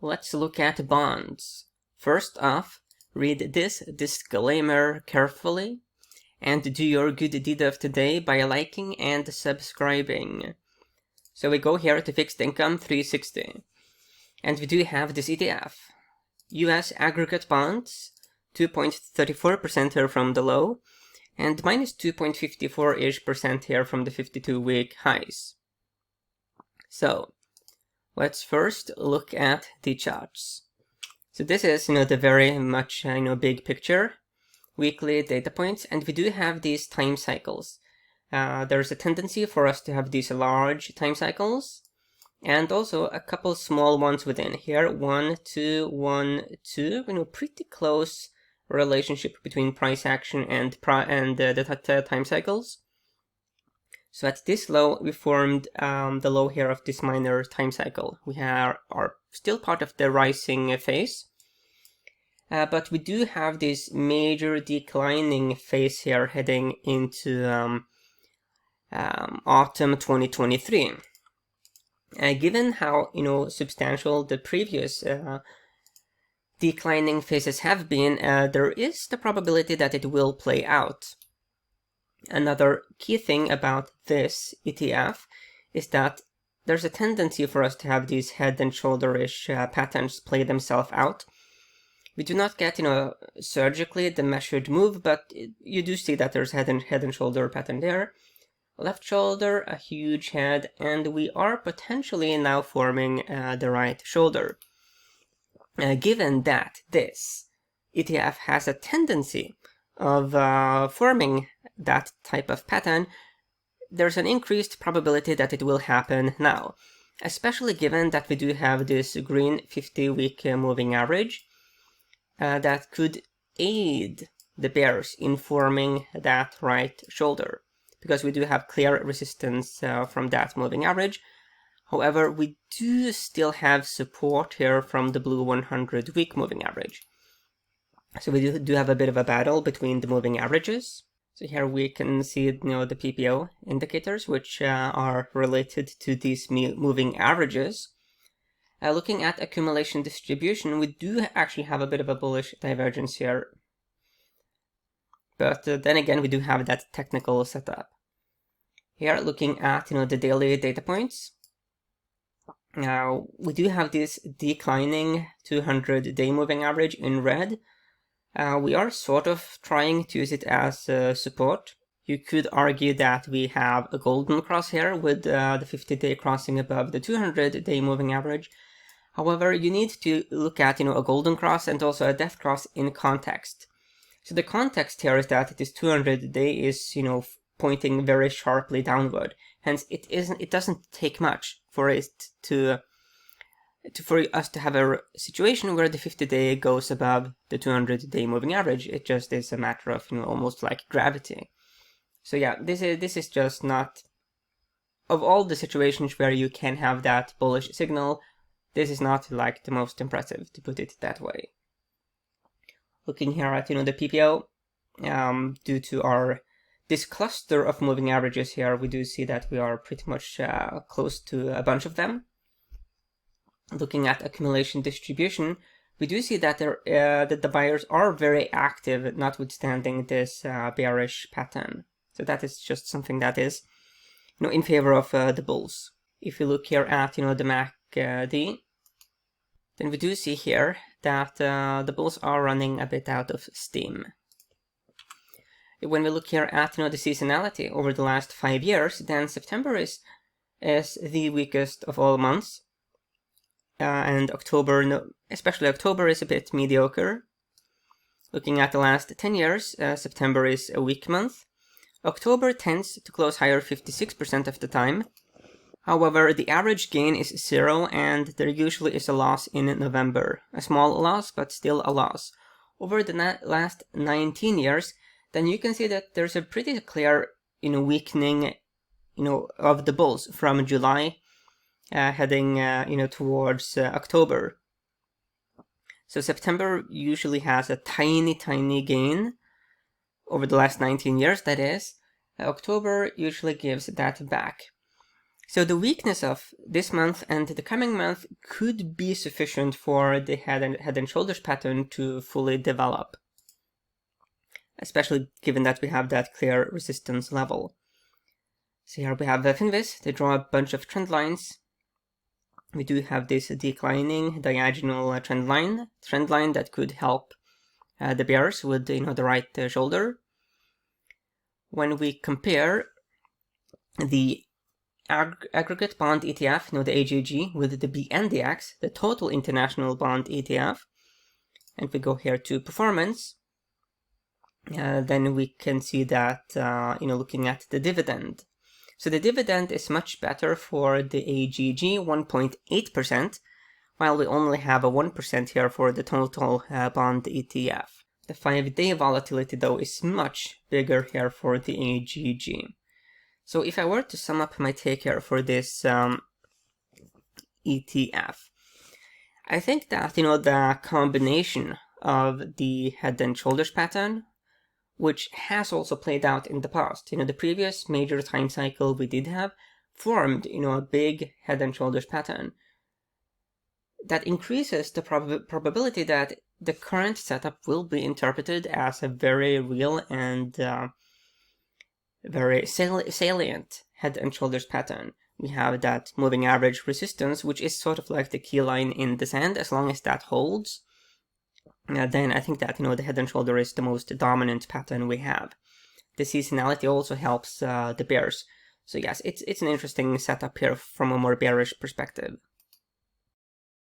Let's look at bonds. First off, read this disclaimer carefully and do your good deed of today by liking and subscribing. So we go here to fixed income 360. And we do have this ETF. US aggregate bonds, 2.34% here from the low, and minus 2.54-ish% here from the 52-week highs. So let's first look at the charts. So this is, the very much, big picture, weekly data points, and we do have these time cycles. There's a tendency for us to have these large time cycles, and also a couple small ones within here. 1, 2, 1, 2. Pretty close relationship between price action and the time cycles. So at this low, we formed the low here of this minor time cycle. We are still part of the rising phase, but we do have this major declining phase here heading into autumn 2023. Given how substantial the previous declining phases have been, there is the probability that it will play out. Another key thing about this ETF is that there's a tendency for us to have these head and shoulder-ish patterns play themselves out. We do not get, surgically the measured move, but you do see that there's head and shoulder pattern there. Left shoulder, a huge head, and we are potentially now forming the right shoulder. Given that this ETF has a tendency of forming that type of pattern, there's an increased probability that it will happen now, especially given that we do have this green 50-week moving average that could aid the bears in forming that right shoulder, because we do have clear resistance from that moving average. However, we do still have support here from the blue 100-week moving average. So we do have a bit of a battle between the moving averages. So here we can see, the PPO indicators, which are related to these moving averages. Looking at accumulation distribution, we do actually have a bit of a bullish divergence here. But then again, we do have that technical setup. Here, looking at, the daily data points. Now, we do have this declining 200-day moving average in red. We are sort of trying to use it as support. You could argue that we have a golden cross here with the 50-day crossing above the 200-day moving average. However, you need to look at, a golden cross and also a death cross in context. So the context here is that this 200-day is, pointing very sharply downward. Hence, it doesn't take much for us to have a situation where the 50-day goes above the 200-day moving average. It just is a matter of, almost like gravity. So yeah, this is just not, of all the situations where you can have that bullish signal, this is not like the most impressive, to put it that way. Looking here at, the PPO, due to this cluster of moving averages here, we do see that we are pretty much close to a bunch of them. Looking at accumulation distribution, we do see that that the buyers are very active, notwithstanding this bearish pattern. So that is just something that is, in favor of the bulls. If you look here at, the MACD, then we do see here that the bulls are running a bit out of steam. When we look here at, the seasonality over the last 5 years, then September is the weakest of all months. And October, especially October, is a bit mediocre. Looking at the last 10 years, September is a weak month. October tends to close higher 56% of the time. However, the average gain is 0, and there usually is a loss in November. A small loss, but still a loss. Over the last 19 years, then you can see that there's a pretty clear, weakening, of the bulls from July heading, towards October. So September usually has a tiny gain over the last 19 years, that is. October usually gives that back. So the weakness of this month and the coming month could be sufficient for the head and shoulders pattern to fully develop, especially given that we have that clear resistance level. So here we have Finviz. They draw a bunch of trend lines. We do have this declining diagonal trend line that could help the bears with the right shoulder. When we compare the Aggregate Bond ETF, the AGG, with the BNDX, the Total International Bond ETF, and we go here to performance, then we can see that, looking at the dividend. So the dividend is much better for the AGG, 1.8%, while we only have a 1% here for the Total Bond ETF. The 5-day volatility, though, is much bigger here for the AGG. So if I were to sum up my take here for this ETF, I think that, the combination of the head and shoulders pattern, which has also played out in the past, the previous major time cycle we did have formed, a big head and shoulders pattern that increases the probability that the current setup will be interpreted as a very real and very salient head and shoulders pattern. We have that moving average resistance, which is sort of like the key line in the sand. As long as that holds, then I think that the head and shoulder is the most dominant pattern we have. The seasonality also helps the bears. So yes, it's an interesting setup here from a more bearish perspective.